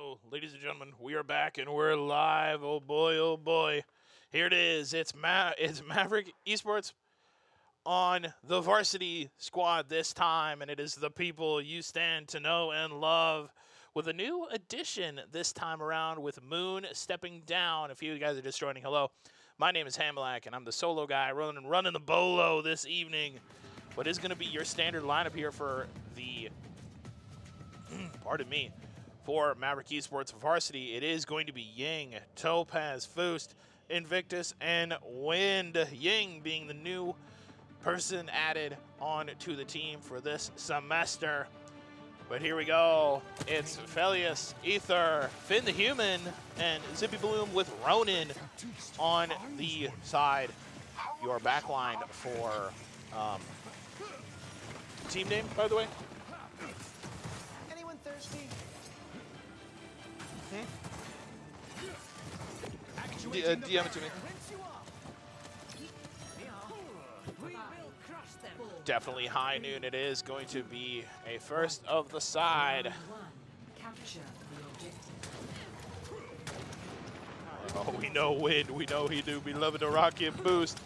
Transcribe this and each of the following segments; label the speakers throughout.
Speaker 1: So, ladies and gentlemen, we are back and we're live. Oh boy, oh boy. Here it is. It's Maverick Esports on the varsity squad this time, and it is the people you stand to know and love with a new addition this time around with Moon stepping down. A few of you guys are just joining. Hello. My name is Hamlack, and I'm the solo guy running the bolo this evening. What is going to be your standard lineup here for the pardon me, for Maverick Esports Varsity? It is going to be Ying, Topaz, Foost, Invictus, and Wind. Ying being the new person added on to the team for this semester. But here we go. It's Felius, Ether, Finn the Human, and Zippy Bloom with Ronin on the side. Your backline for team name, by the way?
Speaker 2: Thirsty?
Speaker 1: DM it to me. Definitely high noon. It is going to be a first of the side. Oh, we know Wind. We know he do be loving the rocket boost.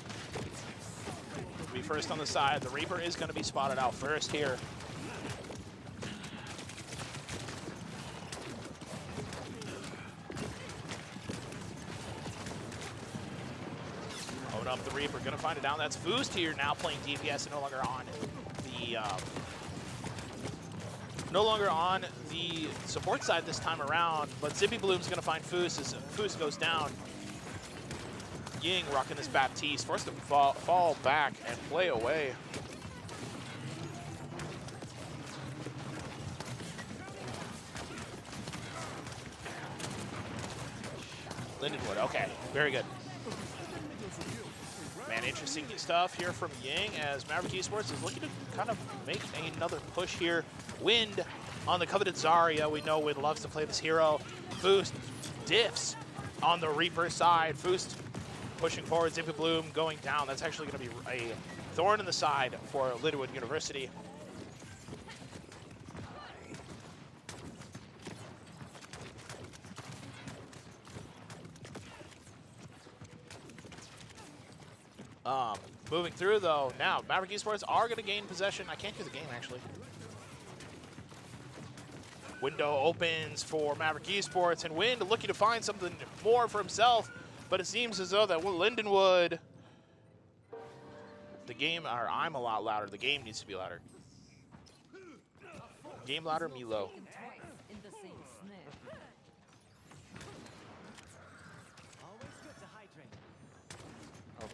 Speaker 1: Be first on the side. The Reaper is going to be spotted out first here. Up the Reaper, gonna find it down. That's Foost here now playing DPS and no longer on the support side this time around. But Zippy Bloom's gonna find Foost as Foost goes down. Ying rocking this Baptiste, forced to fall back and play away. Lindenwood, okay, very good. Man, interesting stuff here from Ying as Maverick Esports is looking to kind of make another push here. Wind on the coveted Zarya. We know Wind loves to play this hero. Foost diffs on the Reaper side. Foost pushing forward. Zippy Bloom going down. That's actually going to be a thorn in the side for Lindenwood University. Moving through, though, now Maverick Esports are going to gain possession. I can't do the game, actually. Window opens for Maverick Esports, and Wind looking to find something more for himself, but it seems as though that Lindenwood, the game, or I'm a lot louder. The game needs to be louder. Game louder, me low.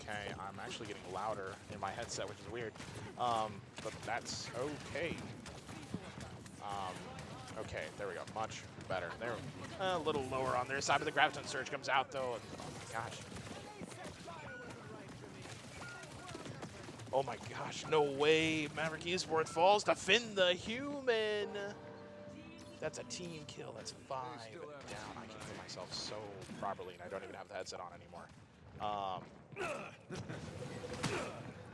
Speaker 1: Okay, I'm actually getting louder in my headset, which is weird, but that's okay. Okay, there we go, much better. They're a little lower on their side, but the Graviton Surge comes out, though, and oh my gosh. Oh my gosh, no way. Maverick Esports falls to Finn the Human. That's a team kill, that's 5 down. I can hear myself so properly, and I don't even have the headset on anymore.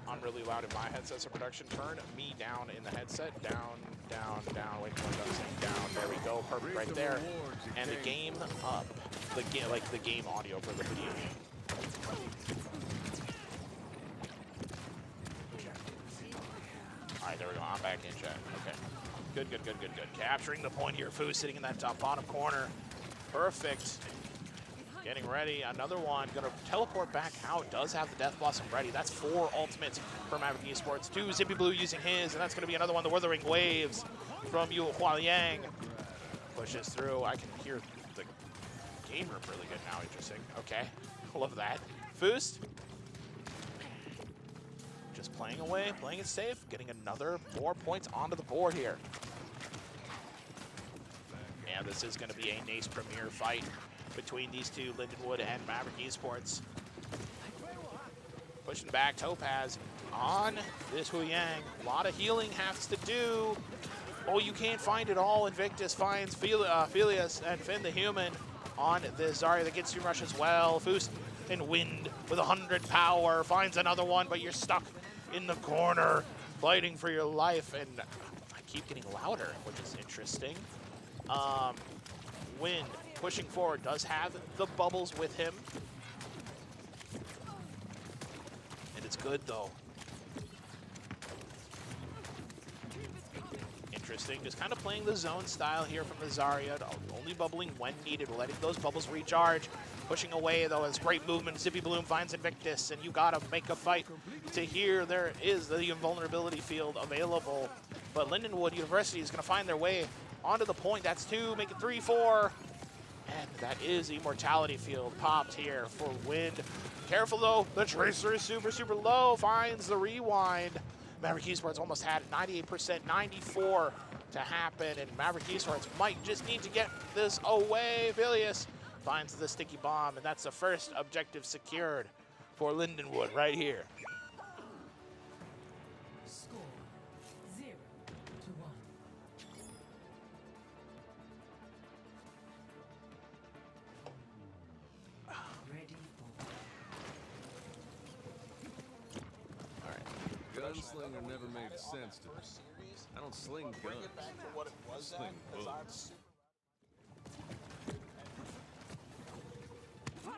Speaker 1: I'm really loud in my headset, so production, turn me down in the headset. Down, down, down, wait for it down. There we go, perfect right there. And the game up, like the game audio for the video. Okay. All right, there we go, I'm back in chat, okay. Good, good, good, good, good. Capturing the point here, Foo sitting in that top bottom corner. Perfect. Getting ready, another one, gonna teleport back out, does have the Death Blossom ready. That's 4 ultimates for Maverick Esports. 2 Zippy Blue using his, and that's gonna be another one, the Withering Waves from Yu Hualiang. Pushes through, I can hear the game room really good now, interesting. Okay, love that. Foost, just playing away, playing it safe, getting more points onto the board here. And this is gonna be a NACE Premier fight between these two, Lindenwood and Maverick Esports. Pushing back, Topaz on this Hualiang. A lot of healing has to do. Oh, you can't find it all. Invictus finds Felius and Finn the Human on this Zarya that gets you rush as well. Foost and Wind with 100 power finds another one, but you're stuck in the corner fighting for your life. And I keep getting louder, which is interesting. Wind pushing forward, does have the bubbles with him. And it's good though. Interesting, just kind of playing the zone style here from the Zarya, only bubbling when needed, letting those bubbles recharge. Pushing away though, as great movement, Zippy Bloom finds Invictus, and you gotta make a fight to here. There is the invulnerability field available, but Lindenwood University is gonna find their way onto the point. That's 2, make it 3, 4. And that is Immortality field popped here for Wind. Careful though, the Tracer is super, super low, finds the rewind. Maverick Esports almost had it, 98%, 94 to happen, and Maverick Esports might just need to get this away. Vilius finds the sticky bomb, and that's the first objective secured for Lindenwood right here.
Speaker 2: Score 0-1. Ready for
Speaker 1: All right.
Speaker 3: Gunslinger never made sense to me. I don't sling guns. I sling bullets.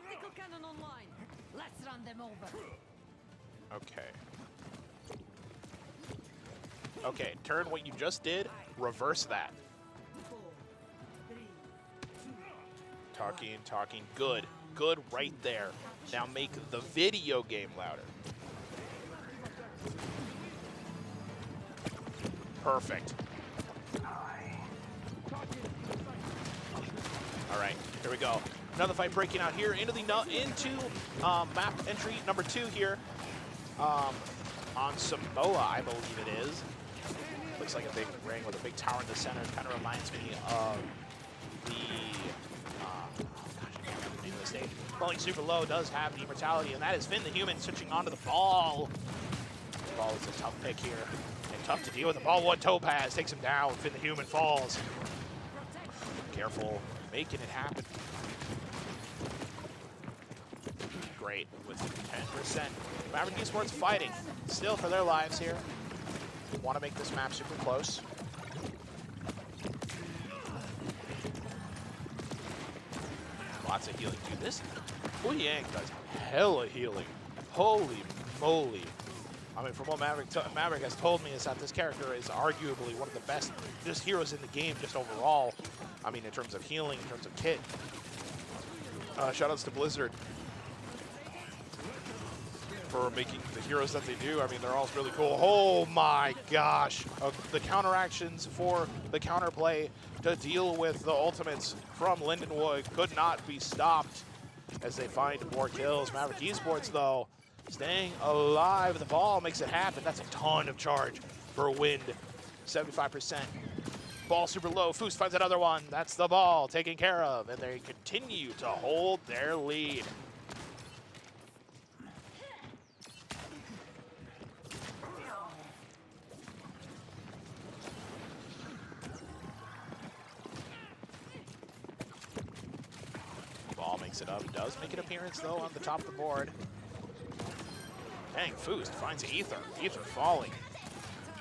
Speaker 2: particle cannon online. Let's run them over.
Speaker 1: Okay. Okay, turn what you just did, reverse that.
Speaker 2: 4, 3, 2.
Speaker 1: Talking, good right there. Now make the video game louder. Perfect. All right, here we go. Another fight breaking out here into map entry number 2 here on Samoa, I believe it is. Looks like a big ring with a big tower in the center. Kind of reminds me of the oh gosh, I can't remember the name of the stage. Falling super low does have the immortality, and that is Finn the Human switching onto the ball. The ball is a tough pick here, and tough to deal with. The ball 1 Topaz takes him down. Finn the Human falls. Careful, making it happen. Great with 10%. Maverick Esports fighting still for their lives here. Want to make this map super close. Lots of healing. Dude, this Yang does hella healing. Holy moly. I mean, from what Maverick has told me is that this character is arguably one of the best just heroes in the game, just overall. I mean, in terms of healing, in terms of kit. Shoutouts to Blizzard for making the heroes that they do. I mean, they're all really cool. Oh my gosh. The counteractions for the counterplay to deal with the ultimates from Lindenwood could not be stopped as they find more kills. Maverick Esports, though, staying alive. The ball makes it happen. That's a ton of charge for Wind. 75%. Ball super low. Foos finds another one. That's the ball taken care of, and they continue to hold their lead. Ball makes it up. Does make an appearance, though, on the top of the board. Dang, Foos finds Ether. Ether falling.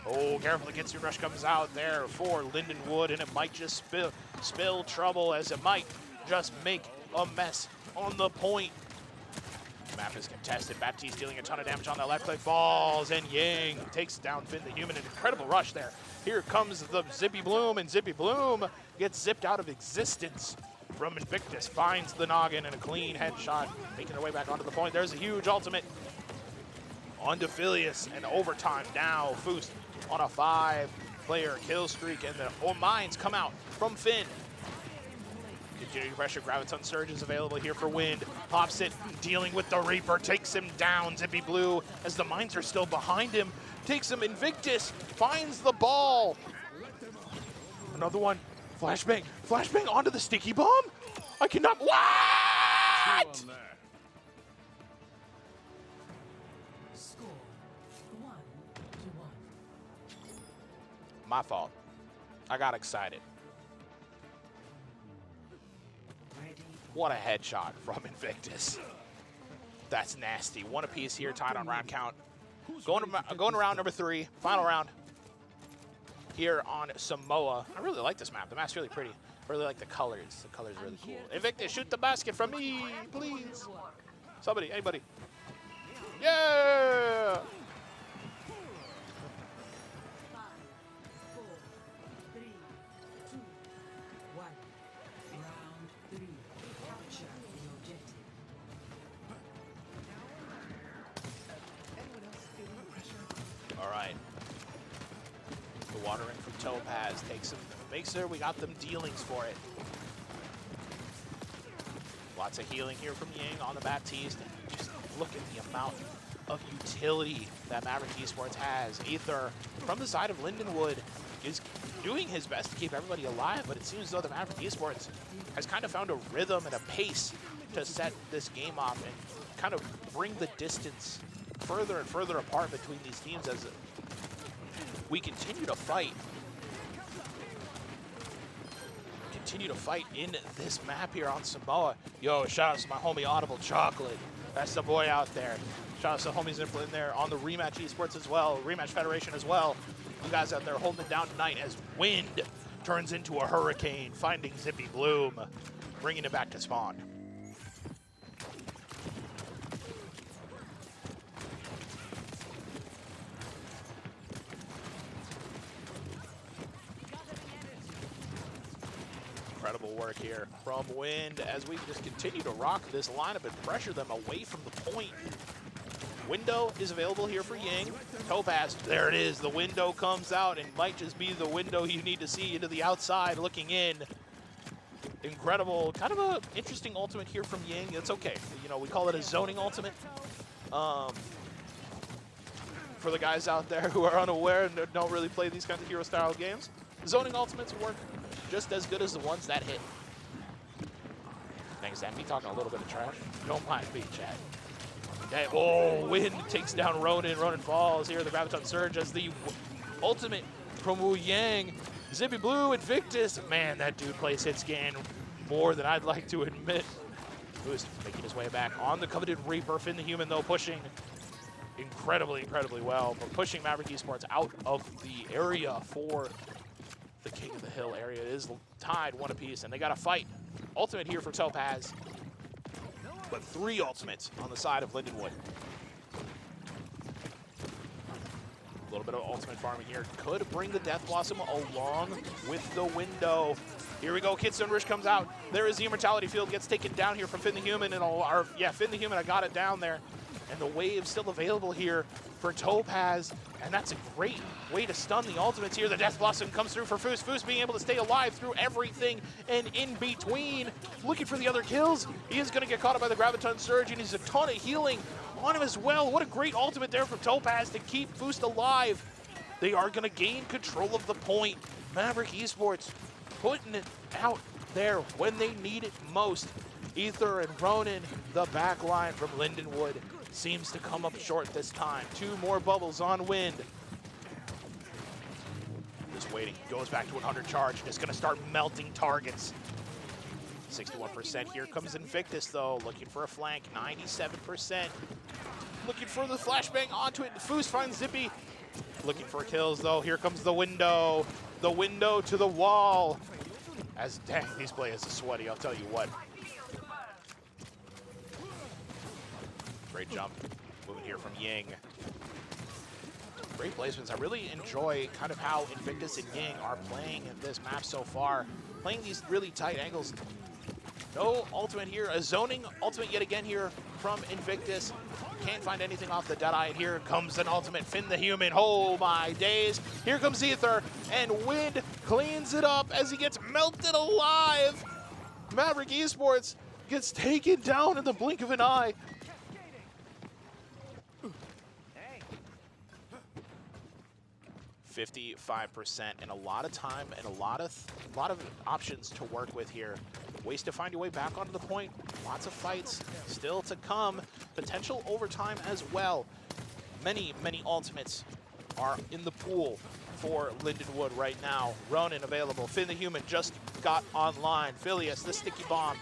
Speaker 1: Oh, careful, the Gitsu Rush comes out there for Lindenwood, and it might just spill trouble, as it might just make a mess on the point. Map is contested. Baptiste dealing a ton of damage on that left click. Falls, and Yang takes down Finn the Human. An incredible rush there. Here comes the Zippy Bloom, and Zippy Bloom gets zipped out of existence from Invictus. Finds the noggin and a clean headshot, making their way back onto the point. There's a huge ultimate onto Filius, and overtime now. Foos on a 5-player kill streak, and the mines come out from Finn. Continuing pressure, Graviton Surge is available here for Wind. Pops it, dealing with the Reaper, takes him down. Zippy Blue, as the mines are still behind him, takes him. Invictus finds the ball. Another one. Flashbang. Flashbang onto the sticky bomb? I cannot. What?
Speaker 2: Score 1-1.
Speaker 1: My fault. I got excited.
Speaker 2: Ready.
Speaker 1: What a headshot from Invictus. That's nasty. One apiece here, tied on round count. Going to round number 3, final round here on Samoa. I really like this map. The map's really pretty. Really like the colors. The colors are really cool. Invictus, shoot the basket from me, please. Somebody, anybody. Yeah!
Speaker 2: 5, 4, 3, 2, 1. Round 3. Capture the objective.
Speaker 1: All right. The watering from Topaz takes him, makes sure we got them dealings for it. Lots of healing here from Ying on the Baptiste. And just look at the amount of utility that Maverick Esports has. Aether, from the side of Lindenwood, is doing his best to keep everybody alive, but it seems as though the Maverick Esports has kind of found a rhythm and a pace to set this game off and kind of bring the distance further and further apart between these teams as we continue to fight. Continue to fight in this map here on Samoa. Yo, shout out to my homie Audible Chocolate. That's the boy out there. Shout out to the homies in there on the Rematch Esports as well, Rematch Federation as well. You guys out there holding it down tonight as wind turns into a hurricane, finding Zippy Bloom, bringing it back to spawn. Incredible work here from Wind as we just continue to rock this lineup and pressure them away from the point. Window is available here for Ying. Topaz, there it is. The window comes out and might just be the window you need to see into the outside looking in. Incredible, kind of a interesting ultimate here from Ying. It's okay. You know, we call it a zoning ultimate. For the guys out there who are unaware and don't really play these kinds of hero style games, zoning ultimates work just as good as the ones that hit. Thanks, Dan. Me talking a little bit of trash. Don't mind me, Chad. Okay. Oh, Wind takes down Ronin. Ronin falls here. The Graviton Surge as the ultimate from Wu Yang. Zippy Blue, Invictus. Man, that dude plays hit scan more than I'd like to admit. Boost making his way back on the coveted Reaper. Finn the Human, though, pushing incredibly well. But pushing Maverick Esports out of the area for the King of the Hill area. It is tied 1 apiece, and they got to fight. Ultimate here for Topaz, but 3 ultimates on the side of Lindenwood. A little bit of ultimate farming here could bring the Death Blossom along with the window. Here we go, Kitsune Rish comes out. There is the Immortality Field, gets taken down here from Finn the Human, and Finn the Human, I got it down there. And the wave still available here for Topaz, and that's a great way to stun the ultimates here. The Death Blossom comes through for Foos. Foos being able to stay alive through everything and in between. Looking for the other kills. He is going to get caught up by the Graviton Surge, and he's a ton of healing on him as well. What a great ultimate there from Topaz to keep Foos alive. They are going to gain control of the point. Maverick Esports putting it out there when they need it most. Aether and Ronin, the back line from Lindenwood, seems to come up short this time. 2 more bubbles on Wind. Just waiting. Goes back to 100 charge. Just going to start melting targets. 61% here comes Invictus, though. Looking for a flank. 97%. Looking for the flashbang onto it. Foos finds Zippy. Looking for kills, though. Here comes the window. The window to the wall. As dang, these players are sweaty, I'll tell you what. Great jump. Moving here from Ying. Great placements. I really enjoy kind of how Invictus and Ying are playing in this map so far. Playing these really tight angles. No ultimate here. A zoning ultimate yet again here from Invictus. Can't find anything off the Deadeye. And here comes an ultimate. Finn the Human. Oh my days. Here comes Aether. And Wind cleans it up as he gets melted alive. Maverick Esports gets taken down in the blink of an eye. 55% and a lot of time and a lot of options to work with here. Ways to find your way back onto the point. Lots of fights still to come. Potential overtime as well. Many ultimates are in the pool for Lindenwood right now. Ronin available. Finn the Human just got online. Phileas, the sticky bomb.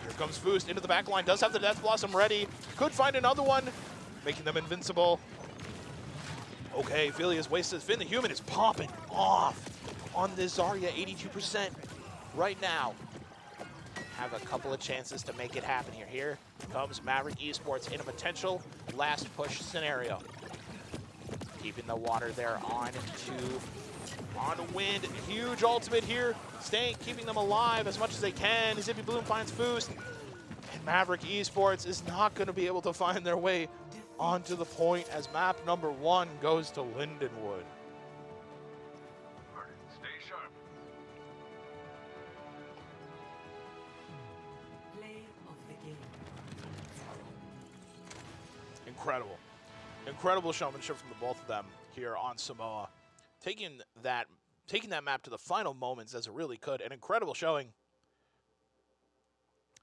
Speaker 1: Here comes Foos into the back line. Does have the Death Blossom ready. Could find another one, making them invincible. Okay, Phileas wastes. Finn the Human is popping off on this Zarya, 82%. right now have a couple of chances to make it happen here. Here comes Maverick Esports in a potential last push scenario. Keeping the water there on wind. Huge ultimate here. Keeping them alive as much as they can. Zippy Bloom finds Foost. And Maverick Esports is not going to be able to find their way onto the point as map number 1 goes to Lindenwood.
Speaker 3: Stay sharp.
Speaker 2: Play of the game.
Speaker 1: Incredible. Incredible showmanship from the both of them here on Samoa. Taking that map to the final moments as it really could. An incredible showing.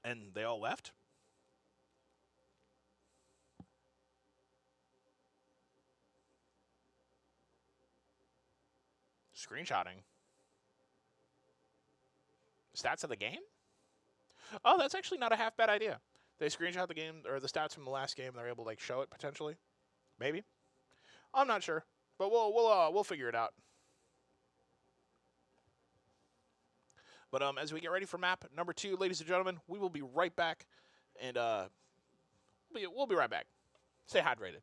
Speaker 1: And they all left. Screenshotting. Stats of the game? Oh, that's actually not a half bad idea. They screenshot the game or the stats from the last game. They're able to like show it potentially. Maybe. I'm not sure, but we'll figure it out. But as we get ready for map number 2, ladies and gentlemen, we will be right back, and we'll be right back. Stay hydrated.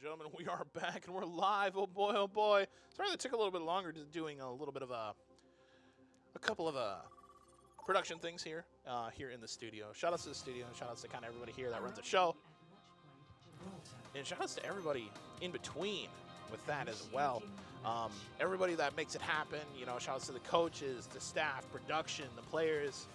Speaker 1: Gentlemen, we are back and we're live. Oh boy, oh boy. Sorry that took a little bit longer, just doing a little bit of a couple of production things here in the studio. Shout outs to the studio, shout outs to kind of everybody here that runs the show. And shout outs to everybody in between with that as well. Everybody that makes it happen, you know, shout outs to the coaches, the staff, production, the players.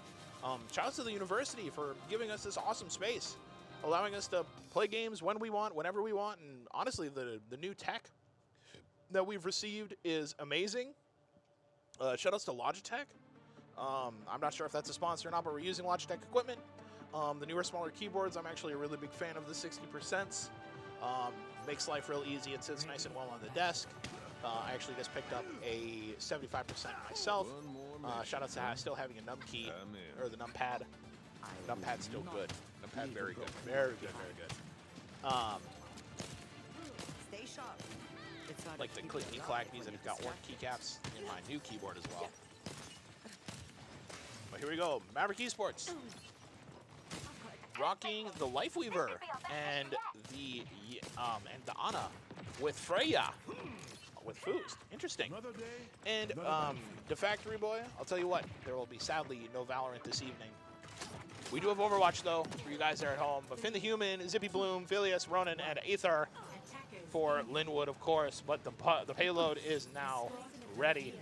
Speaker 1: Shout outs to the university for giving us this awesome space, allowing us to play games when we want, whenever we want, and honestly, the new tech that we've received is amazing. Shout outs to Logitech. I'm not sure if that's a sponsor or not, but we're using Logitech equipment. The newer, smaller keyboards, I'm actually a really big fan of the 60%. Makes life real easy. It sits nice and well on the desk. I actually just picked up a 75% myself. Shout out to still having a num key, or the numpad. Numpad's still good. Numpad very good. Very good, very good.
Speaker 2: Stay sharp.
Speaker 1: Like the clicky clackies, and it's got orange keycaps in my new keyboard as well. But here we go, Maverick Esports. Rocking the Lifeweaver and the Ana with Freya. With Foost. Interesting. And the Factory Boy, I'll tell you what, there will be sadly no Valorant this evening. We do have Overwatch though, for you guys there at home. But Finn the Human, Zippy Bloom, Phileas, Ronan, and Aether for Linwood, of course. But the payload is now ready.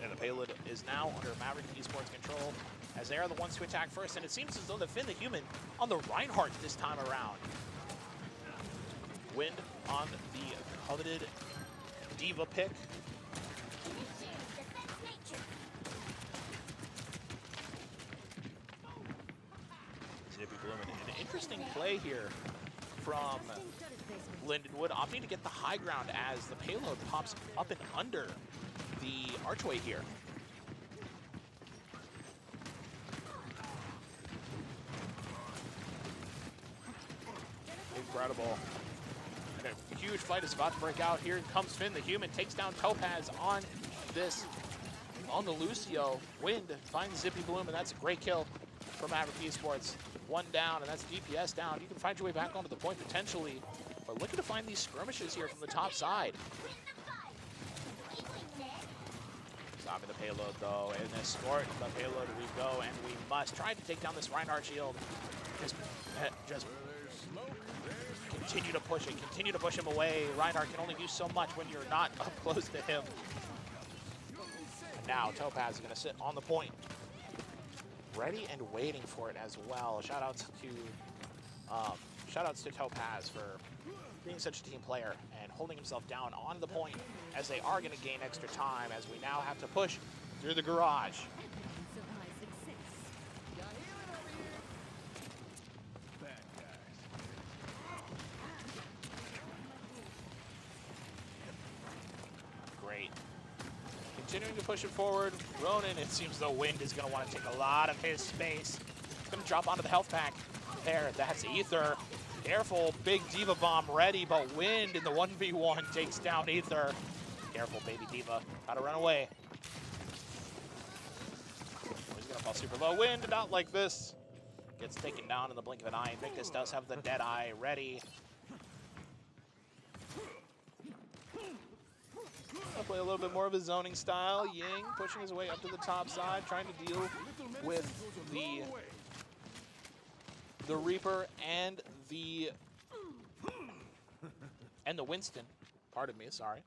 Speaker 1: And the payload is now under Maverick Esports control, as they are the ones to attack first. And it seems as though the Finn the Human on the Reinhardt this time around. Wind on the coveted Diva pick. Zippy Bloom, an interesting play here from Lindenwood, opting to get the high ground as the payload pops up and under the archway here. Incredible. And a huge fight is about to break out. Here comes Finn the Human, takes down Topaz on the Lucio. Wind finds Zippy Bloom, and that's a great kill for Maverick Esports. One down, and that's DPS down. You can find your way back onto the point potentially, but looking to find these skirmishes here from the top side. Stopping the payload though, and escort the payload we go, and we must try to take down this Reinhardt shield. Just continue to push it, continue to push him away. Reinhardt can only do so much when you're not up close to him. And now Topaz is gonna sit on the point, ready and waiting for it as well. Shoutouts to Topaz for being such a team player and holding himself down on the point, as they are going to gain extra time as we now have to push through the garage. Great. Continuing to push it forward. Ronan, it seems the Wind is going to want to take a lot of his space. It's going to drop onto the health pack. There, that's Aether. Careful, big Diva bomb ready, but Wind in the 1v1 takes down Aether. Careful, baby Diva. Gotta run away. He's gonna fall super low. Wind, not like this. Gets taken down in the blink of an eye. Invictus does have the dead eye ready. I'll play a little bit more of a zoning style. Ying pushing his way up to the top side, trying to deal with the Reaper and the Winston. Pardon me, sorry.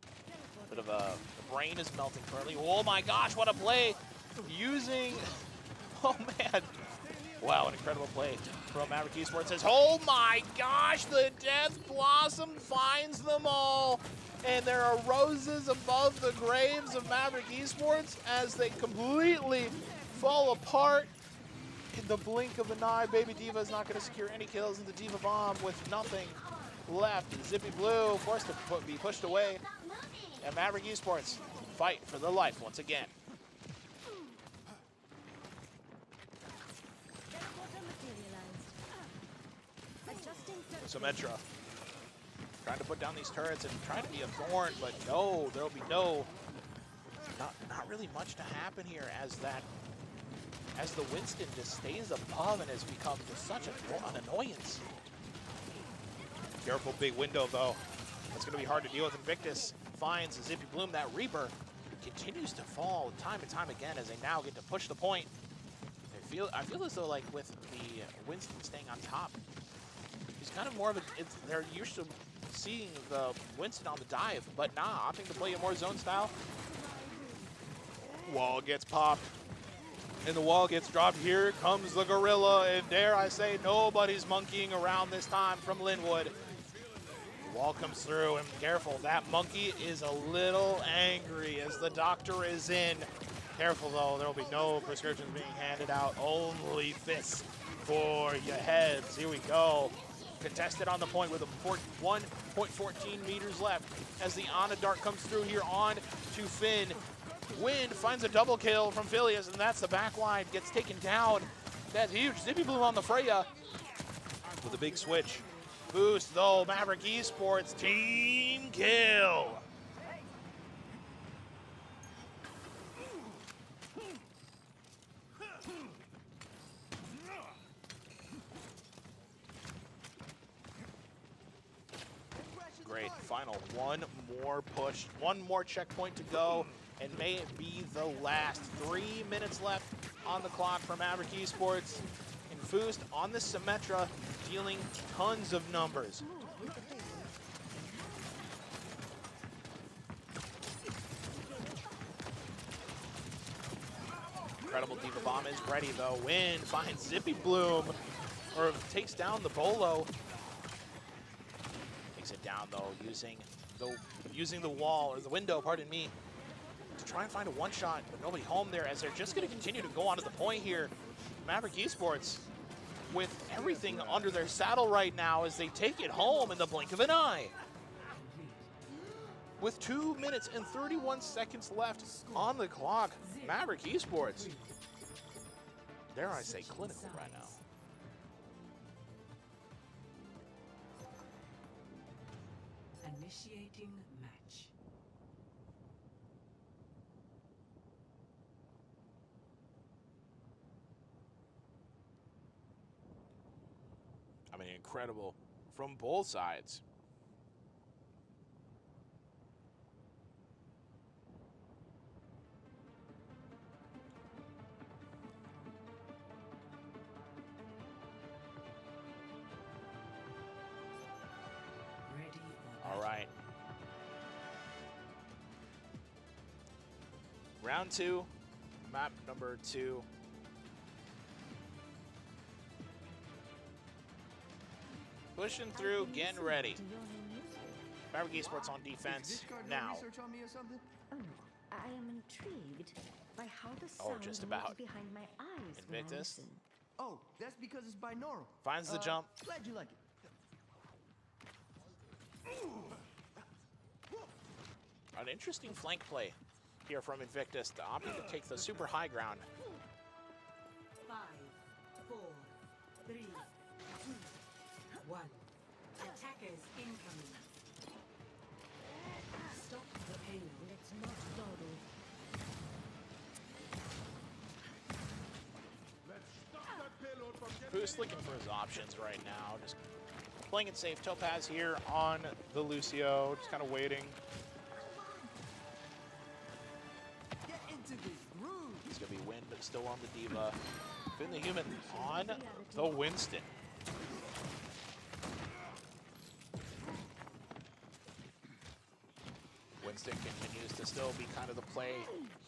Speaker 1: Bit of the brain is melting currently. Oh my gosh, what a play! Using, oh man. Wow, an incredible play from Maverick Esports. Says, oh my gosh, the Death Blossom finds them all. And there are roses above the graves of Maverick Esports as they completely fall apart. In the blink of an eye, Baby Diva is not going to secure any kills in the Diva Bomb with nothing left. Zippy Blue forced to be pushed away. And Maverick Esports fight for their life once again. Symmetra trying to put down these turrets and trying to be a thorn, but no, there'll be not really much to happen here as the Winston just stays above and has become just such an annoyance. Careful, big window, though. That's going to be hard to deal with. Invictus finds Zippy Bloom. That Reaper continues to fall time and time again as they now get to push the point. I feel as though, like, with the Winston staying on top, he's kind of more of a, they're used to seeing the Winston on the dive, but nah, opting to play a more zone style. Wall gets popped, and the wall gets dropped. Here comes the Gorilla, and dare I say, nobody's monkeying around this time from Linwood. The wall comes through, and careful, that monkey is a little angry as the doctor is in. Careful, though, there will be no prescriptions being handed out, only fists for your heads. Here we go. Contested on the point with a 1.14 meters left as the Ana Dart comes through here on to Finn. Wind finds a double kill from Phileas, and that's the back line. Gets taken down. That's huge. Zippy Bloom on the Freya with a big switch. Boost, though, Maverick Esports team kill. Great, final one more push, one more checkpoint to go, and may it be the last. 3 minutes left on the clock for Maverick Esports. And Foost on the Symmetra, dealing tons of numbers. Incredible Diva Bomb is ready, though. Wind finds Zippy Bloom, or takes down the Bolo. Takes it down, though, using the wall, or the window, pardon me, to try and find a one-shot, but nobody home there, as they're just going to continue to go on to the point here. Maverick Esports with everything under their saddle right now as they take it home in the blink of an eye. With 2 minutes and 31 seconds left on the clock, Maverick Esports, dare I say, clinical right now.
Speaker 2: Initiating match.
Speaker 1: I mean, incredible from both sides.
Speaker 2: Ready or
Speaker 1: All right. Round 2, map number 2. Pushing through, getting ready. Maverick Esports on defense now.
Speaker 4: Oh no, I am intrigued by how the sound
Speaker 1: just
Speaker 4: moves
Speaker 1: about.
Speaker 4: behind my eyes when I
Speaker 1: Invictus.
Speaker 4: listen.
Speaker 5: Oh, that's because it's binaural.
Speaker 1: Finds the jump.
Speaker 5: Glad you like it.
Speaker 1: An interesting flank play here from Invictus, opting to take the super high ground.
Speaker 2: 5, 4, 3, 2, 1. Attackers incoming. Stop the payload.
Speaker 4: Let's not dawdle.
Speaker 1: Boost looking for his options right now, just playing it safe. Topaz here on the Lucio, just kind of waiting.
Speaker 5: Get into this groove.
Speaker 1: He's gonna be Wind, but still on the Diva. Finn the Human on the Winston. Winston continues to still be kind of the play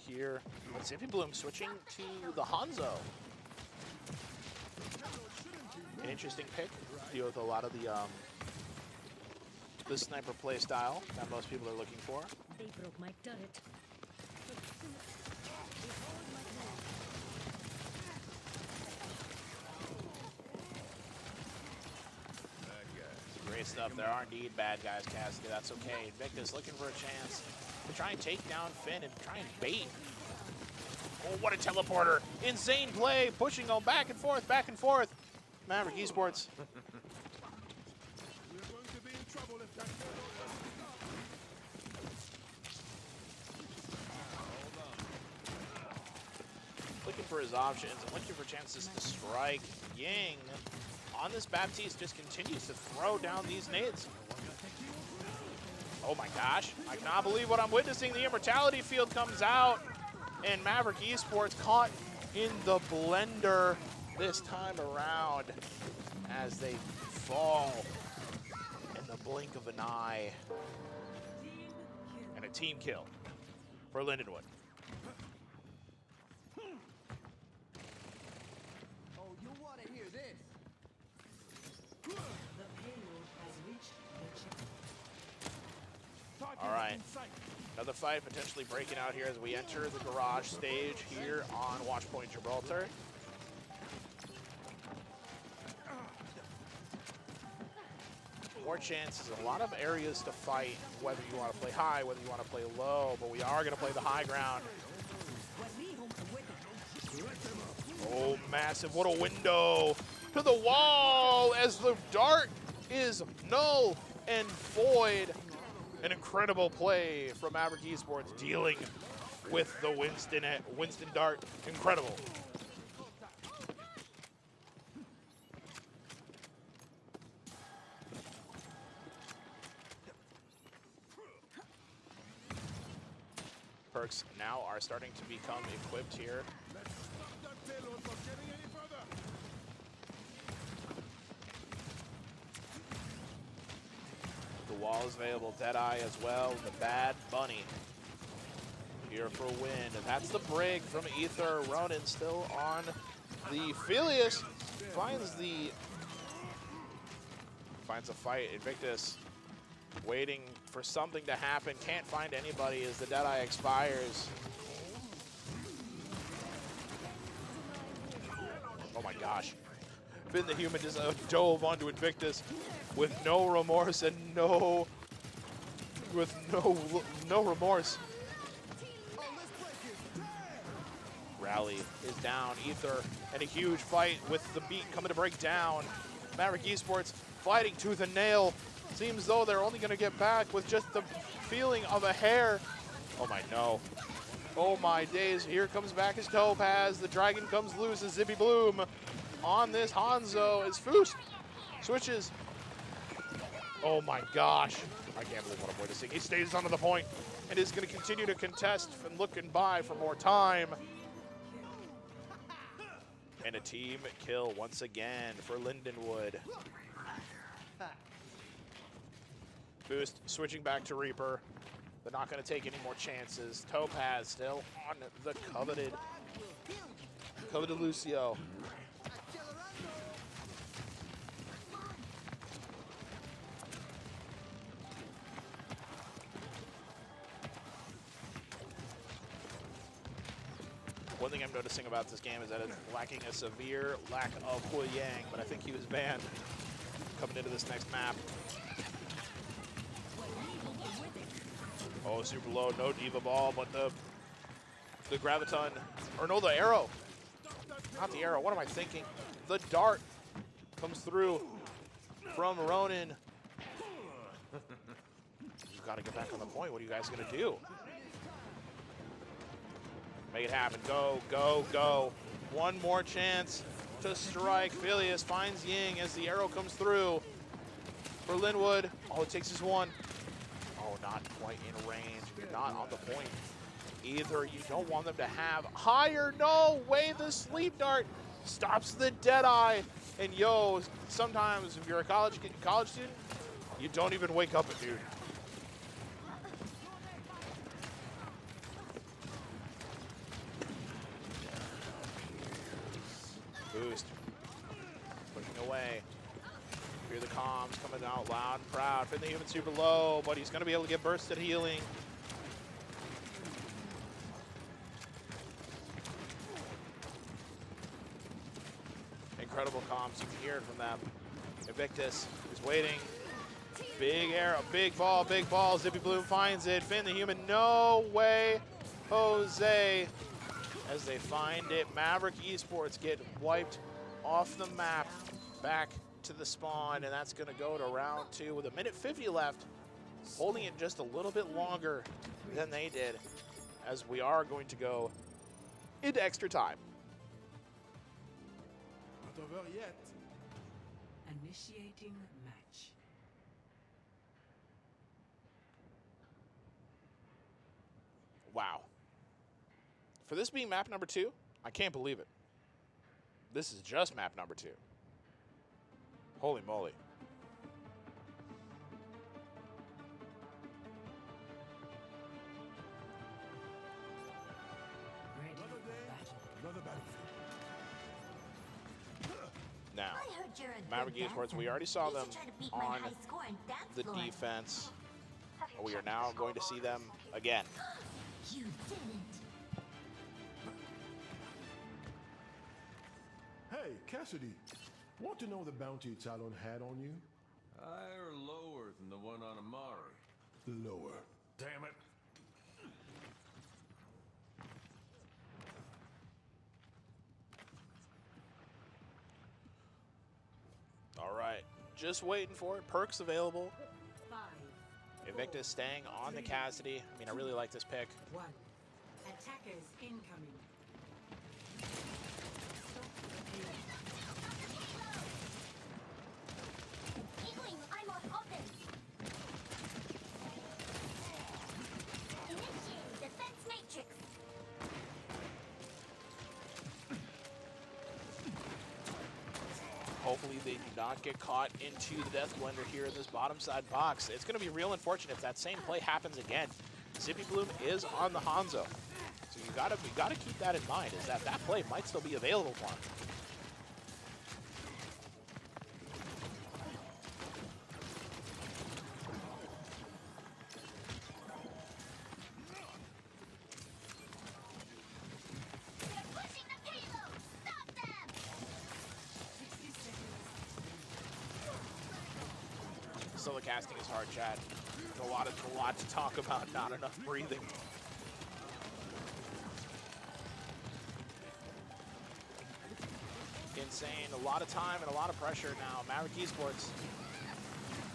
Speaker 1: here. But Zippy Bloom switching to the Hanzo. An interesting pick, deal with a lot of the sniper play style that most people are looking for.
Speaker 4: They broke my turret.
Speaker 1: Great stuff. There are indeed bad guys, Cassidy. That's okay. Invictus looking for a chance to try and take down Finn and try and bait. Oh, what a teleporter. Insane play. Pushing on back and forth, back and forth. Maverick Esports. Looking for his options and looking for chances to strike. Ying on this Baptiste just continues to throw down these nades. Oh my gosh, I cannot believe what I'm witnessing. The Immortality Field comes out, and Maverick Esports caught in the blender this time around as they fall in the blink of an eye. And a team kill for Lindenwood.
Speaker 5: Oh, you want to hear this?
Speaker 2: The payload has reached the checkpoint.
Speaker 1: All right, another fight potentially breaking out here as we enter the garage stage here on Watchpoint Gibraltar. More chances, a lot of areas to fight, whether you want to play high, whether you want to play low, but we are going to play the high ground. Oh, massive, what a window to the wall as the dart is null and void. An incredible play from Maverick Esports dealing with the Winston dart. Incredible. Perks now are starting to become equipped here. The wall is available, Deadeye as well, the Bad Bunny here for a win. And that's the break from Ether. Ronin still on the Phileas, finds a fight. Invictus waiting for something to happen, can't find anybody as the Deadeye expires. Oh my gosh. Finn the Human just dove onto Invictus with no remorse and no remorse. Rally is down, Ether, and a huge fight with the beat coming to break down. Maverick Esports fighting tooth and nail. Seems though they're only gonna get back with just the feeling of a hair. Oh my no. Oh my days, here comes back his Topaz. The dragon comes loose as Zippy Bloom on this Hanzo as Foost switches. Oh my gosh. I can't believe what I'm witnessing. He stays onto the point and is gonna continue to contest and looking by for more time. And a team kill once again for Lindenwood. Boost switching back to Reaper. They're not going to take any more chances. Topaz still on the coveted Lucio. One thing I'm noticing about this game is that it's lacking a severe lack of Hui Yang, but I think he was banned coming into this next map. Oh, super low, no Diva Ball, but the Graviton, or no, the arrow. Not the arrow, what am I thinking? The dart comes through from Ronin. You've got to get back on the point. What are you guys going to do? Make it happen. Go, go, go. One more chance to strike. Phileas finds Ying as the arrow comes through for Linwood. All it takes is one. Oh, not quite in range. You're not on the point either. You don't want them to have higher. No way. The sleep dart stops the Deadeye. And yo, sometimes if you're a college student, you don't even wake up a dude. Boost. Pushing away. Hear the comms coming out loud and proud. Finn the Human super low, but he's going to be able to get bursted healing. Incredible comms. You can hear it from them. Invictus is waiting. Big arrow, big ball. Zippy Bloom finds it. Finn the Human, no way. Jose. As they find it, Maverick Esports get wiped off the map back to the spawn, and that's going to go to round 2 with 1:50 left, holding it just a little bit longer than they did, as we are going to go into extra time.
Speaker 5: Not over yet.
Speaker 2: Initiating match.
Speaker 1: Wow. For this being map number 2, I can't believe it. This is just map number 2. Holy moly.
Speaker 2: Ready for battle.
Speaker 6: Another battlefield.
Speaker 1: Now,
Speaker 4: I heard you're a
Speaker 1: Maverick
Speaker 4: good
Speaker 1: Esports, we
Speaker 4: dancer.
Speaker 1: already saw
Speaker 4: You should
Speaker 1: them
Speaker 4: try to beat my
Speaker 1: on
Speaker 4: high score in dance
Speaker 1: the
Speaker 4: floor.
Speaker 1: defense. We are now going to see them again.
Speaker 4: You didn't.
Speaker 6: Hey, Cassidy. Want to know the bounty Talon had on you?
Speaker 3: Higher or lower than the one on Amari?
Speaker 6: Lower.
Speaker 3: Damn it.
Speaker 1: All right, just waiting for it. Perks available.
Speaker 2: 5,
Speaker 1: Invictus staying on the Cassidy. I mean, I really like this pick.
Speaker 2: 1. Attackers incoming. Stop the payload.
Speaker 4: Inkling, I'm on offense. Initiate defense matrix.
Speaker 1: Hopefully they do not get caught into the death blender here in this bottom side box. It's going to be real unfortunate if that same play happens again. Zippy Bloom is on the Hanzo, so you gotta keep that in mind. Is that play might still be available for him.
Speaker 4: They're pushing the payload. Stop them.
Speaker 2: 60 seconds.
Speaker 1: Solo casting is hard, chat. A lot to talk about. Not enough breathing. Insane. A lot of time and a lot of pressure now. Maverick Esports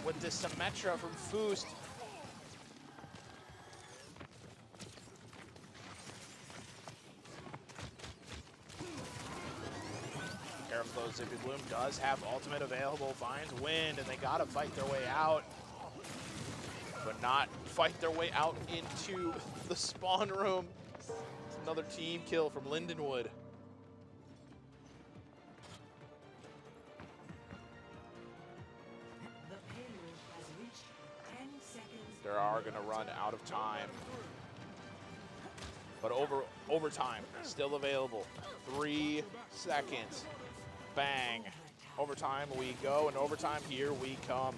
Speaker 1: with this Symmetra from Foost. Careful though, Zippy Bloom does have ultimate available, finds wind, and they gotta fight their way out. But not fight their way out into the spawn room. It's another team kill from Lindenwood.
Speaker 2: The payload has reached 10 seconds.
Speaker 1: They are going to run out of time. But overtime still available. 3 seconds. Bang. Overtime we go, and overtime here we come.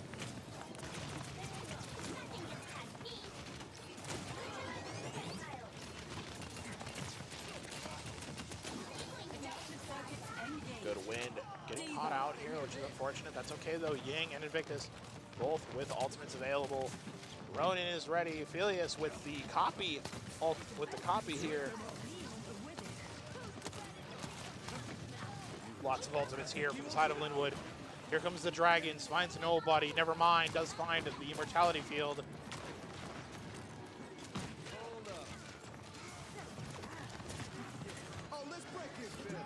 Speaker 1: Good wind. Getting caught out here, which is unfortunate. That's okay though. Ying and Invictus both with ultimates available. Ronin is ready. Philius with the copy here. Lots of ultimates here from the side of Linwood. Here comes the Dragons. Finds nobody. Never mind. Does find the Immortality Field.
Speaker 5: Oh, let's break this bit.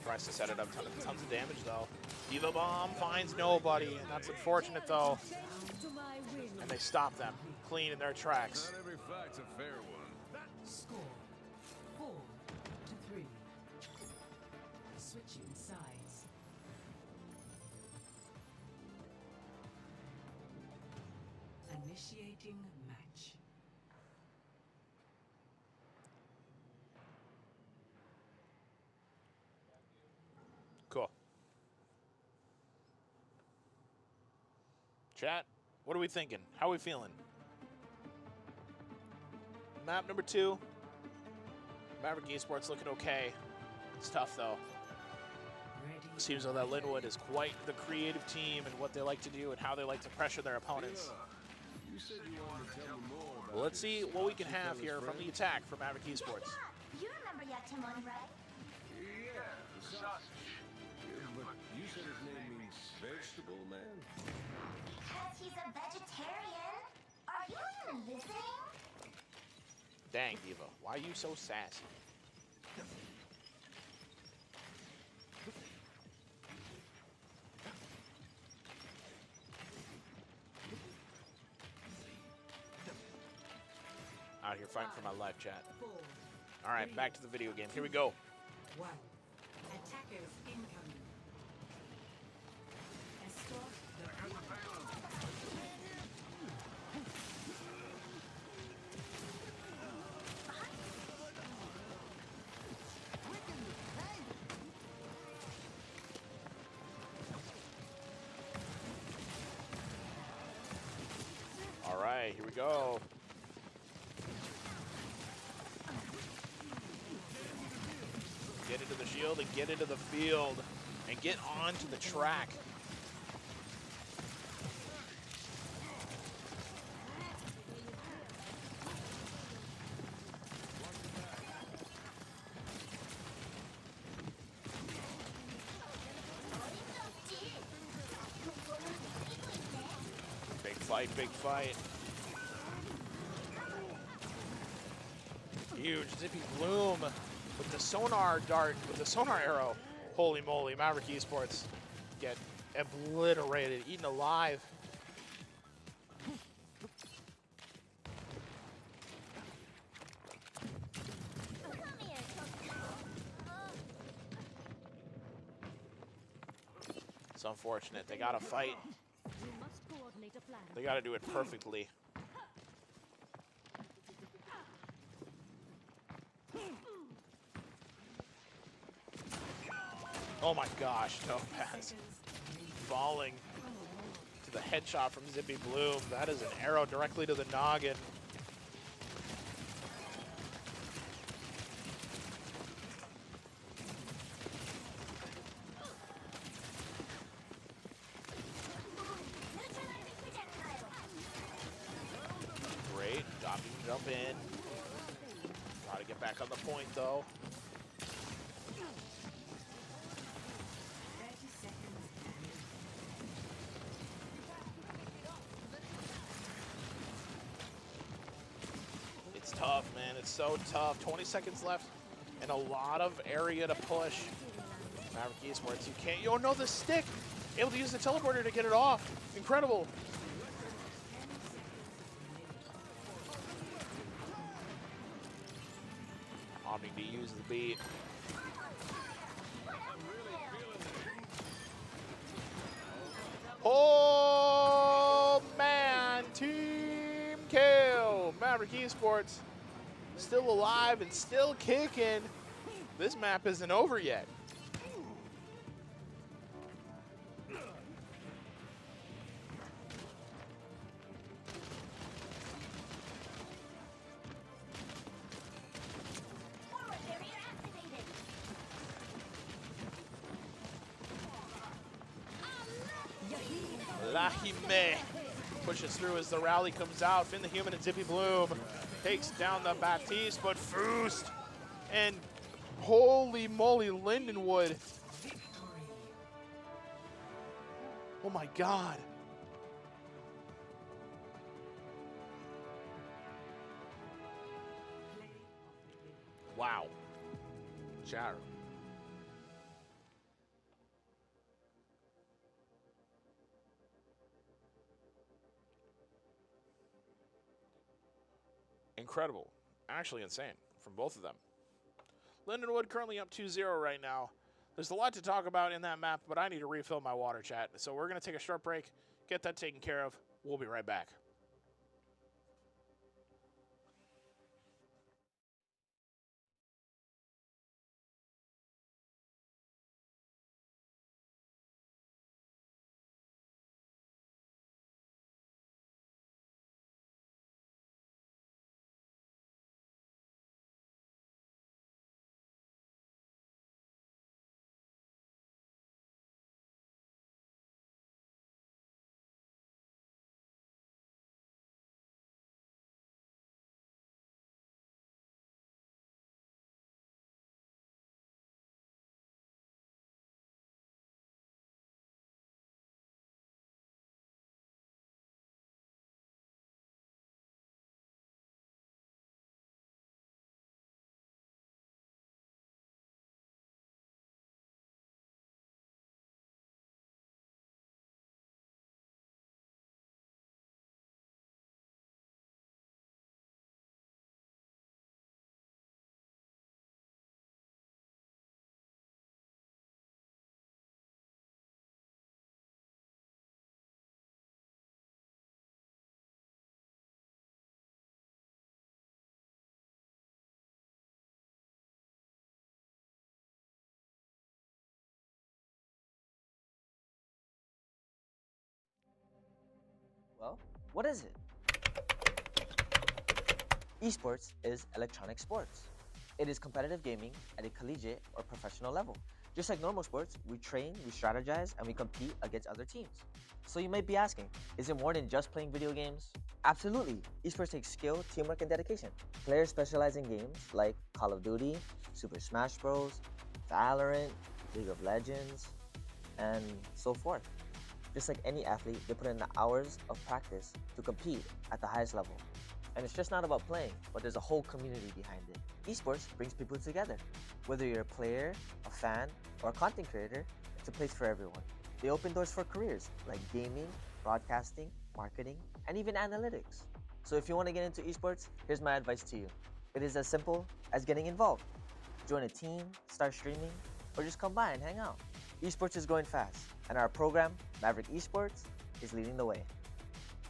Speaker 1: Tries to set it up. Tons of damage though. Diva Bomb finds nobody, and that's unfortunate though. And they stop them clean in their tracks.
Speaker 3: Not every fight's a fair one.
Speaker 2: Score 4-3. Switching sides. Initiating match.
Speaker 1: Cool. Chat, what are we thinking? How are we feeling? Map number 2. Maverick Esports looking okay. It's tough though.
Speaker 2: Ready.
Speaker 1: Seems though that Linwood is quite the creative team and what they like to do and how they like to pressure their opponents.
Speaker 3: You said you wanted to tell me more about
Speaker 1: Well, let's see what we can
Speaker 3: Sausage
Speaker 1: have
Speaker 3: Fella's
Speaker 1: here from
Speaker 3: friend.
Speaker 1: the attack for Maverick Esports.
Speaker 4: You remember Yatimon, right?
Speaker 3: Yeah, the sausage. Yeah, but you said his name means vegetable man?
Speaker 4: Because he's a vegetarian. Are you even listening?
Speaker 1: Dang, Diva. Why are you so sassy? Out here fighting for my life, chat.
Speaker 2: 4,
Speaker 1: All right, back to the video game. Here we go.
Speaker 2: 1. Attackers incoming. Escort the
Speaker 1: All right, here we go. Get into the shield and get into the field and get onto the track. Big fight, big fight. Huge Zippy Bloom with the sonar dart, with the sonar arrow. Holy moly, Maverick Esports get obliterated, eaten alive. It's unfortunate. They gotta fight.
Speaker 4: You must coordinate a plan.
Speaker 1: They gotta do it perfectly. Oh my gosh, Topaz falling to the headshot from Zippy Bloom. That is an arrow directly to the noggin. Great, got me to jump in. Gotta get back on the point though.
Speaker 2: 30 seconds.
Speaker 1: It's tough, man. It's so tough. 20 seconds left and a lot of area to push. Maverick Esports, you can't. Oh no, the stick! Able to use the teleporter to get it off. Incredible. Opting to use the beat. Oh man, team kill. Maverick Esports still alive and still kicking. This map isn't over yet. Lahime pushes through as the rally comes out. Finn the Human and Zippy Bloom takes down the Baptiste, but Foost and holy moly, Lindenwood. Oh my god. Wow. Chatter. Incredible. Actually insane from both of them. Lindenwood currently up 2-0 right now. There's a lot to talk about in that map, but I need to refill my water, chat. So we're going to take a short break, get that taken care of. We'll be right back.
Speaker 7: What is it? Esports is electronic sports. It is competitive gaming at a collegiate or professional level. Just like normal sports, we train, we strategize, and we compete against other teams. So you might be asking, is it more than just playing video games? Absolutely. Esports takes skill, teamwork, and dedication. Players specialize in games like Call of Duty, Super Smash Bros., Valorant, League of Legends, and so forth. Just like any athlete, they put in the hours of practice to compete at the highest level. And it's just not about playing, but there's a whole community behind it. Esports brings people together. Whether you're a player, a fan, or a content creator, it's a place for everyone. They open doors for careers like gaming, broadcasting, marketing, and even analytics. So if you want to get into esports, here's my advice to you. It is as simple as getting involved. Join a team, start streaming, or just come by and hang out. Esports is growing fast, and our program, Maverick Esports, is leading the way.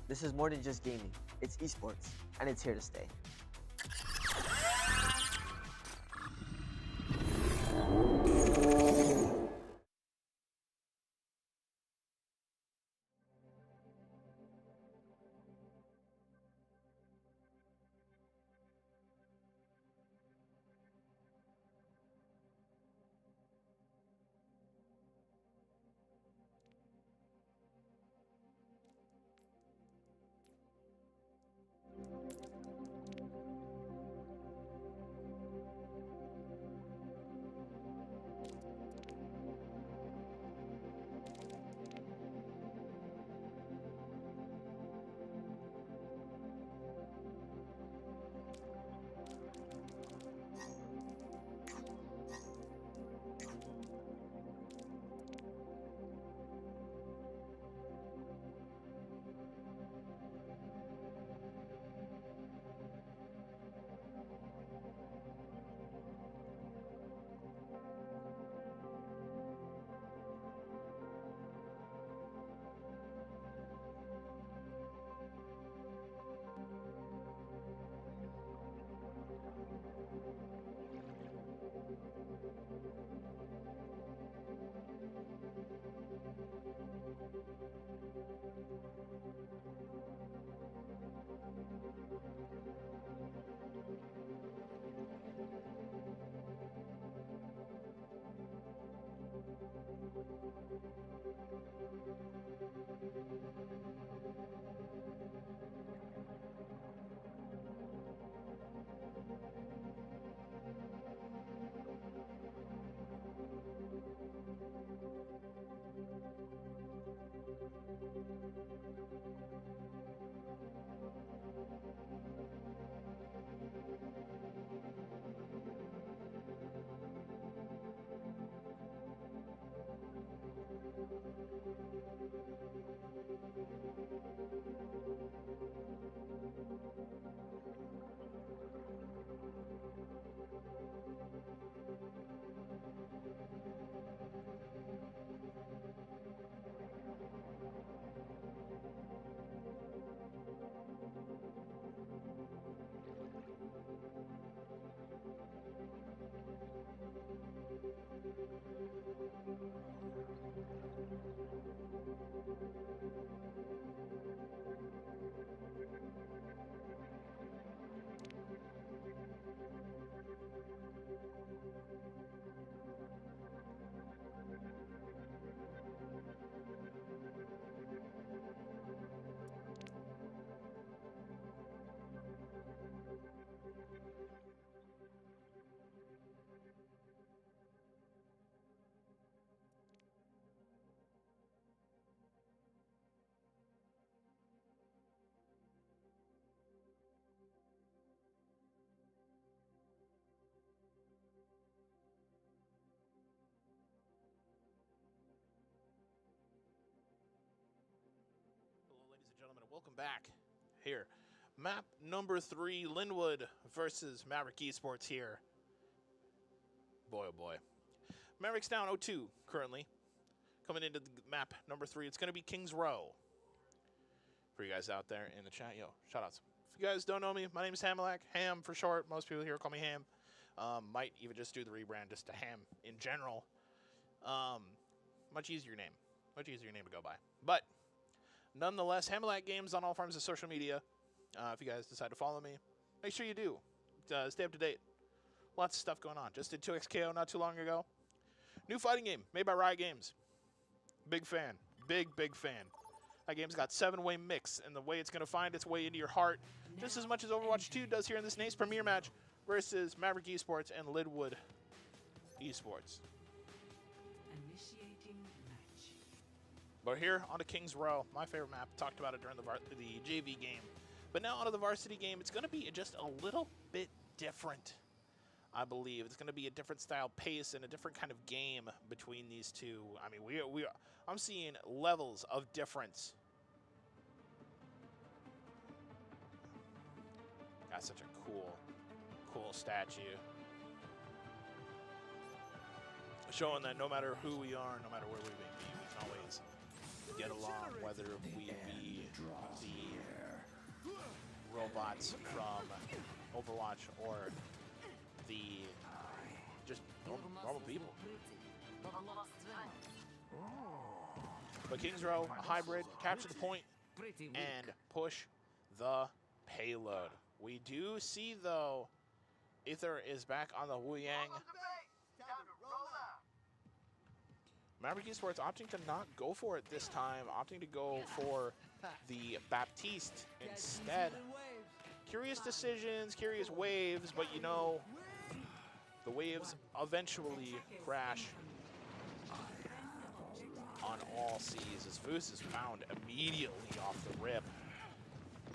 Speaker 7: This is more than just gaming, it's esports, and it's here to stay.
Speaker 1: Ladies and gentlemen, welcome back here. Map number 3, Linwood versus Maverick Esports here. Boy, oh boy. Maverick's down 0-2 currently. Coming into the map number 3, it's going to be Kings Row. For you guys out there in the chat, yo, shout-outs. If you guys don't know me, my name is Hamalak, Ham for short. Most people here call me Ham. Might even just do the rebrand just to Ham in general. Much easier name. Much easier name to go by. But Nonetheless, Hammerlack Games on all forms of social media. If you guys decide to follow me, make sure you do. Stay up to date. Lots of stuff going on. Just did 2XKO not too long ago. New fighting game made by Riot Games. Big fan. Big fan. That game's got 7-way mix, and the way it's going to find its way into your heart, just as much as Overwatch 2 does here in this NACE Premier match versus Maverick Esports and Lidwood Esports.
Speaker 2: Initiating match.
Speaker 1: But here on to King's Row, my favorite map. Talked about it during the JV game. But now onto the varsity game. It's going to be just a little bit different, I believe. It's going to be a different style pace and a different kind of game between these two. I mean, I'm seeing levels of difference. Got such a cool statue. Showing that no matter who we are, no matter where we may be, we can always get along, whether we be the robots from Overwatch or the just normal people. But King's Row, a hybrid, capture the point and push the payload. We do see, though, Aether is back on the Wu Yang. Maverick Esports opting to not go for it this time, opting to go for the Baptiste instead. Curious decisions, curious waves, but you know, the waves eventually crash on all seas as Foos is found immediately off the rip.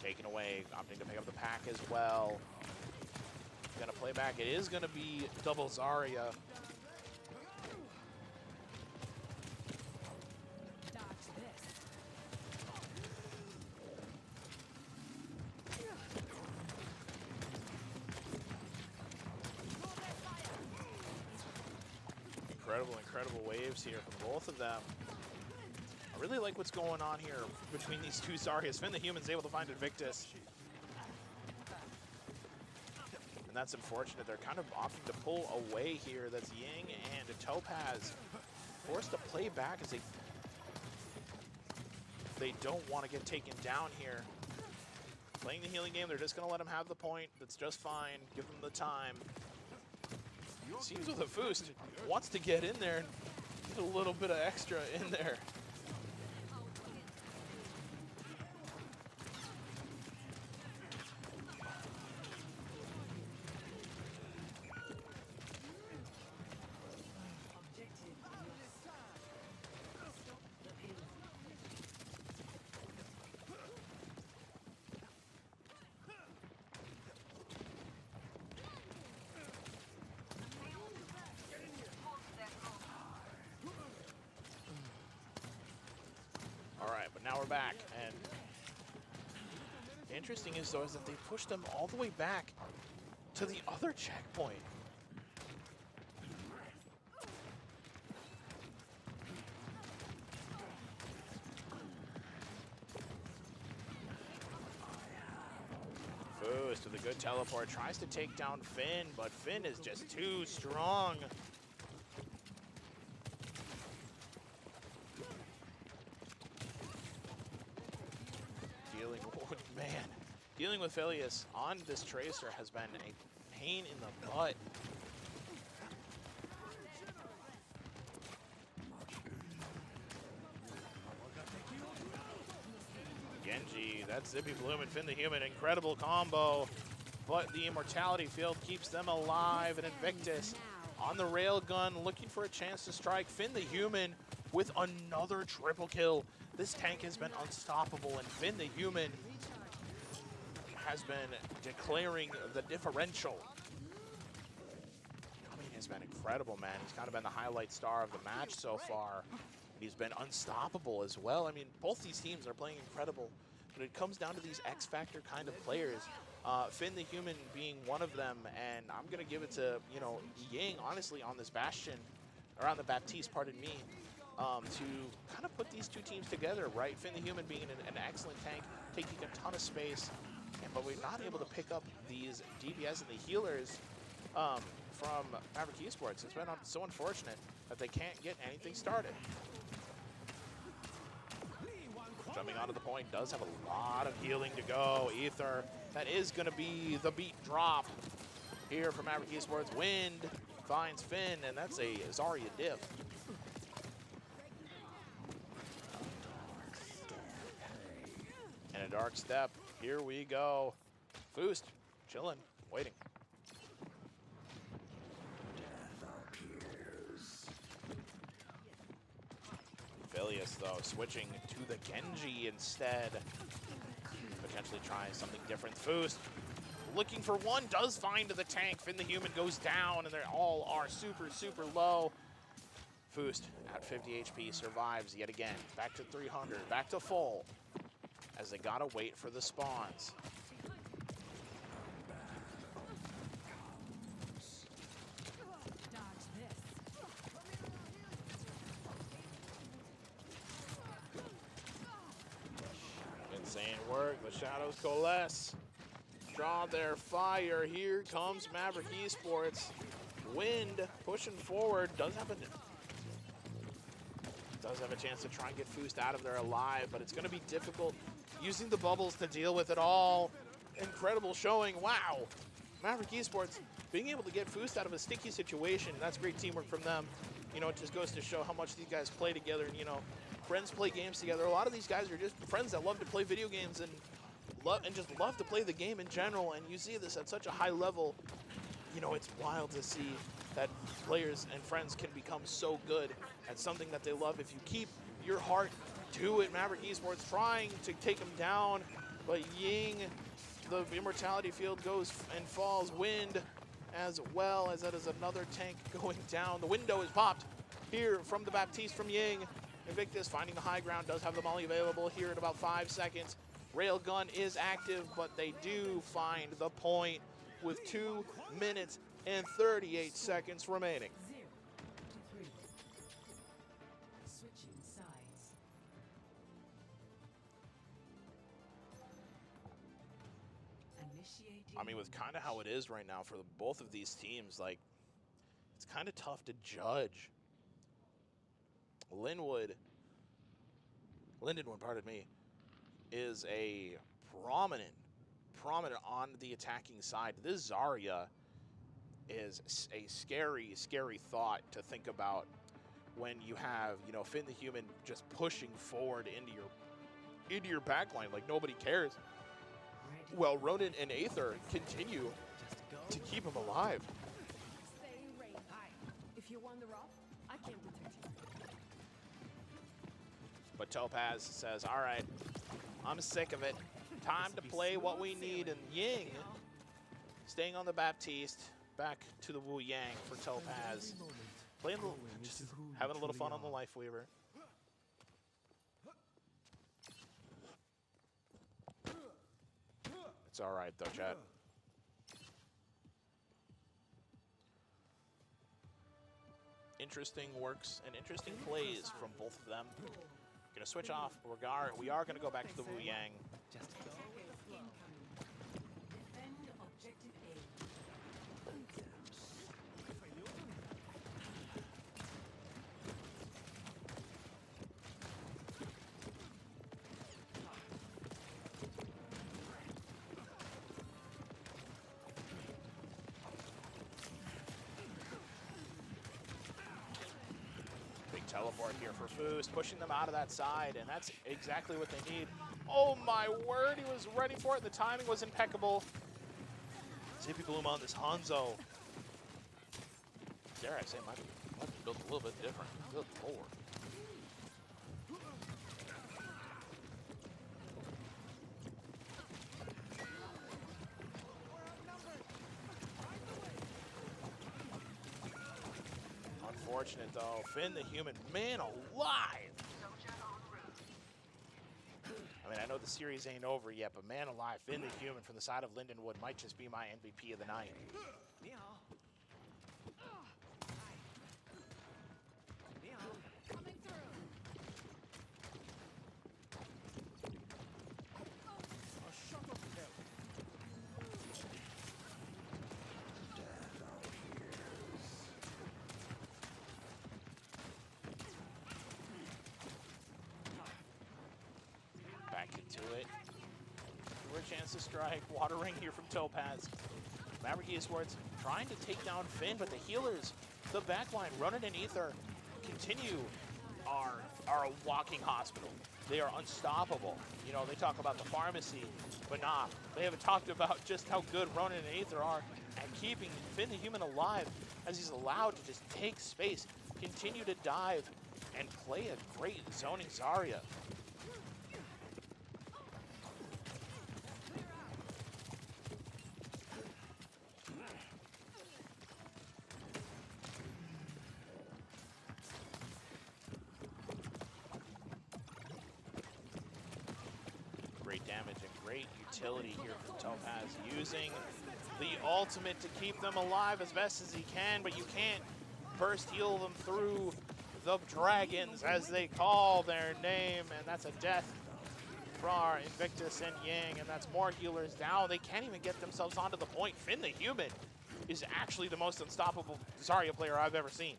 Speaker 1: Taken away, opting to pick up the pack as well. Gonna play back. It is gonna be double Zarya. Incredible waves here from both of them. I really like what's going on here between these two Zaryas. Finn the Human's able to find Invictus. And that's unfortunate. They're kind of opting to pull away here. That's Ying and Topaz forced to play back as they don't want to get taken down here. Playing the healing game, they're just going to let him have the point. That's just fine. Give them the time. Seems with a Foost, wants to get in there and get a little bit of extra in there. Now we're back, and interesting is though is that they pushed them all the way back to the other checkpoint. Boost with a good teleport, tries to take down Finn, but Finn is just too strong. Dealing with Phileas on this Tracer has been a pain in the butt. Genji, that's Zippy Bloom and Finn the Human, incredible combo. But the Immortality Field keeps them alive, and Invictus on the railgun looking for a chance to strike. Finn the Human with another triple kill. This tank has been unstoppable, and Finn the Human has been declaring the differential. I mean, he's been incredible, man. He's kind of been the highlight star of the match so far. He's been unstoppable as well. I mean, both these teams are playing incredible, but it comes down to these X-Factor kind of players. Finn the Human being one of them, and I'm going to give it to, you know, Ying, honestly, on this Bastion, or on the Baptiste, pardon me, to kind of put these two teams together, right? Finn the Human being an excellent tank, taking a ton of space, but we're not able to pick up these DPS and the healers from Maverick Esports. It's been so unfortunate that they can't get anything started. Jumping onto the point, does have a lot of healing to go. Ether, that is going to be the beat drop here from Maverick Esports. Wind finds Finn, and that's a Zarya diff. And a dark step. Here we go. Foost, chilling, waiting. Phileas, though, switching to the Genji instead. Potentially trying something different. Foost looking for one, does find the tank. Finn the Human goes down, and they all are super, super low. Foost at 50 HP survives yet again. Back to 300, back to full, as they gotta wait for the spawns. Insane work, the shadows coalesce. Draw their fire. Here comes Maverick Esports. Wind pushing forward. Does have a chance to try and get Foost out of there alive, but it's going to be difficult using the bubbles to deal with it all. Incredible showing. Wow. Maverick Esports being able to get Foost out of a sticky situation. That's great teamwork from them. You know, it just goes to show how much these guys play together. And, you know, friends play games together. A lot of these guys are just friends that love to play video games and just love to play the game in general. And you see this at such a high level. You know, it's wild to see that players and friends can become so good at something that they love if you keep your heart to it. Maverick Esports trying to take him down, but Ying, the immortality field goes and falls. Wind as well, as that is another tank going down. The window is popped here from the Baptiste from Ying. Invictus finding the high ground, does have the molly available here in about 5 seconds. Railgun is active, but they do find the point with 2 minutes and 38 seconds remaining.
Speaker 2: 0 to 3. Switching sides. Initiating.
Speaker 1: I mean, with kind of how it is right now for both of these teams, like, it's kind of tough to judge. Lindenwood, pardon me, is a prominent on the attacking side. This Zarya is a scary, scary thought to think about when you have, you know, Finn the Human just pushing forward into your backline like nobody cares. Well, Ronin and Aether continue to keep him alive.
Speaker 8: If you wander off, I can't protect you.
Speaker 1: But Topaz says, all right, I'm sick of it. Time to play what we need. And Ying, staying on the Baptiste, back to the Wu Yang for Topaz. Playing a little, just having a little fun on the Life Weaver. It's all right, though, chat. Interesting works and interesting plays from both of them. Gonna switch off. We are gonna go back to the Wu Yang.
Speaker 2: Attackers incoming. Defend objective A.
Speaker 1: Big teleport here for Foost, pushing them out of that side, and that's exactly what they need. Oh my word, he was ready for it. The timing was impeccable. Zippy Bloom on this Hanzo. Dare I say, might be built a little bit different. Good lord. Unfortunate though. Finn the Human, man alive. I mean, I know the series ain't over yet, but man alive, Finn the Human from the side of Lindenwood might just be my MVP of the night.
Speaker 8: Coming through.
Speaker 1: do it. For a chance to strike. Watering here from Topaz. Maverick Esports trying to take down Finn, but the healers, the backline, Ronan and Ether, continue are a walking hospital. They are unstoppable. You know, they talk about the pharmacy, but nah, they haven't talked about just how good Ronan and Ether are at keeping Finn the Human alive as he's allowed to just take space, continue to dive, and play a great zoning Zarya. Great damage and great utility here from Topaz, using the ultimate to keep them alive as best as he can, but you can't burst heal them through the dragons, as they call their name, and that's a death for our Invictus and Yang, and that's more healers down. They can't even get themselves onto the point. Finn the Human is actually the most unstoppable Zarya player I've ever seen.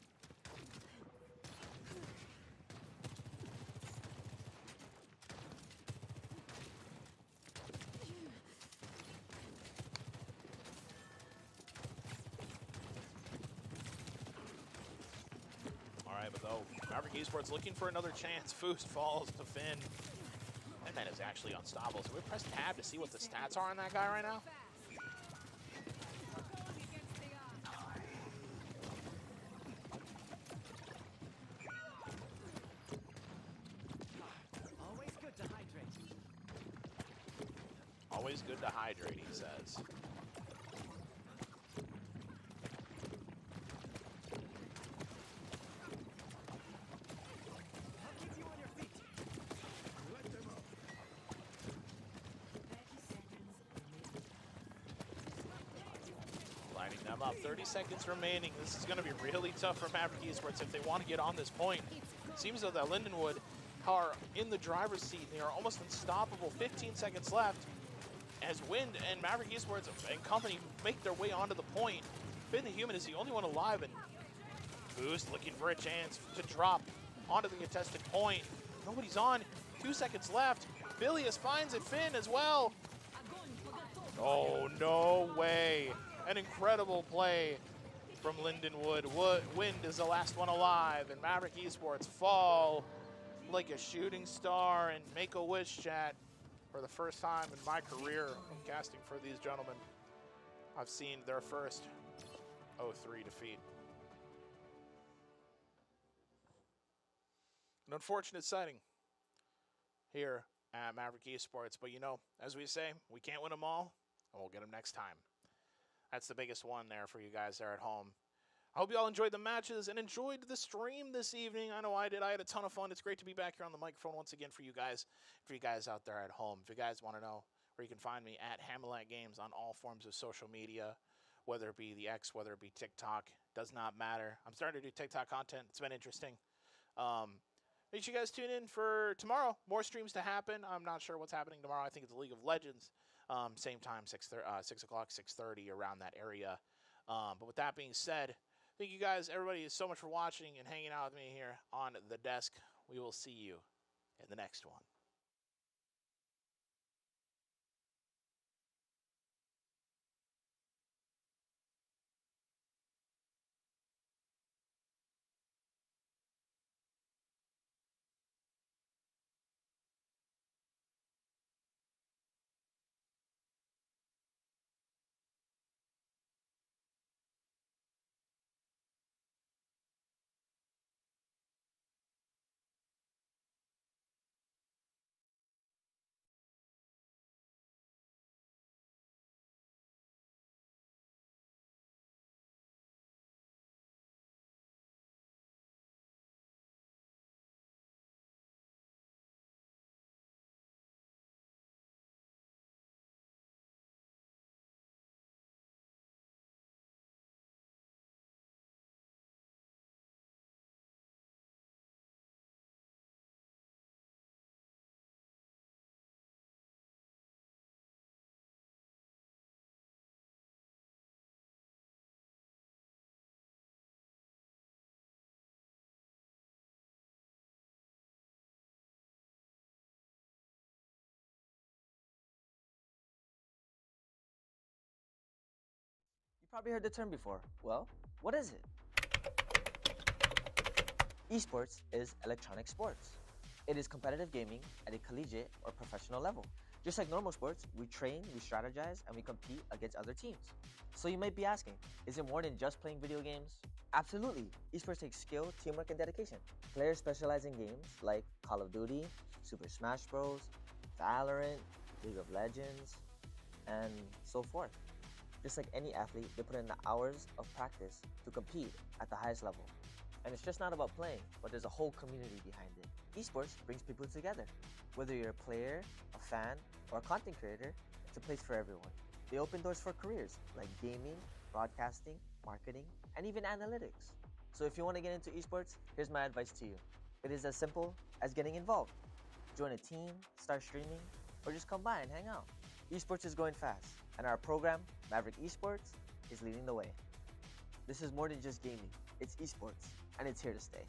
Speaker 1: But though, Maverick Esports looking for another chance. Foost falls to Finn. That man is actually unstoppable. So we press tab to see what the stats are on that guy right now.
Speaker 5: Always good to hydrate.
Speaker 1: Always good to hydrate, he says. Lining them up, 30 seconds remaining. This is going to be really tough for Maverick Esports if they want to get on this point. It seems though that Lindenwood are in the driver's seat. They are almost unstoppable. 15 seconds left as Wind and Maverick Esports and company make their way onto the point. Finn the Human is the only one alive, and Boost looking for a chance to drop onto the contested point. Nobody's on. 2 seconds left. Bilius finds it. Finn as well. Oh, no way. An incredible play from Lindenwood. Wind is the last one alive, and Maverick Esports fall like a shooting star and make a wish, chat. For the first time in my career of casting for these gentlemen, I've seen their first 0-3 defeat. An unfortunate sighting here at Maverick Esports, but you know, as we say, we can't win them all, and we'll get them next time. That's the biggest one there for you guys there at home. I hope you all enjoyed the matches and enjoyed the stream this evening. I know I did. I had a ton of fun. It's great to be back here on the microphone once again for you guys out there at home. If you guys want to know where you can find me, at Hamlet Games on all forms of social media, whether it be the X, whether it be TikTok, does not matter. I'm starting to do TikTok content. It's been interesting. Make sure you guys tune in for tomorrow. More streams to happen. I'm not sure what's happening tomorrow. I think it's League of Legends. Same time, 6 o'clock, 6:30, around that area. But with that being said, thank you guys, everybody, so much for watching and hanging out with me here on the desk. We will see you in the next one.
Speaker 7: Probably heard the term before. Well, what is it? Esports is electronic sports. It is competitive gaming at a collegiate or professional level. Just like normal sports, we train, we strategize, and we compete against other teams. So you might be asking, is it more than just playing video games? Absolutely. Esports takes skill, teamwork, and dedication. Players specialize in games like Call of Duty, Super Smash Bros, Valorant, League of Legends, and so forth. Just like any athlete, they put in the hours of practice to compete at the highest level. And it's just not about playing, but there's a whole community behind it. Esports brings people together. Whether you're a player, a fan, or a content creator, it's a place for everyone. They open doors for careers like gaming, broadcasting, marketing, and even analytics. So if you want to get into esports, here's my advice to you. It is as simple as getting involved. Join a team, start streaming, or just come by and hang out. Esports is going fast, and our program, Maverick Esports, is leading the way. This is more than just gaming. It's esports, and it's here to stay.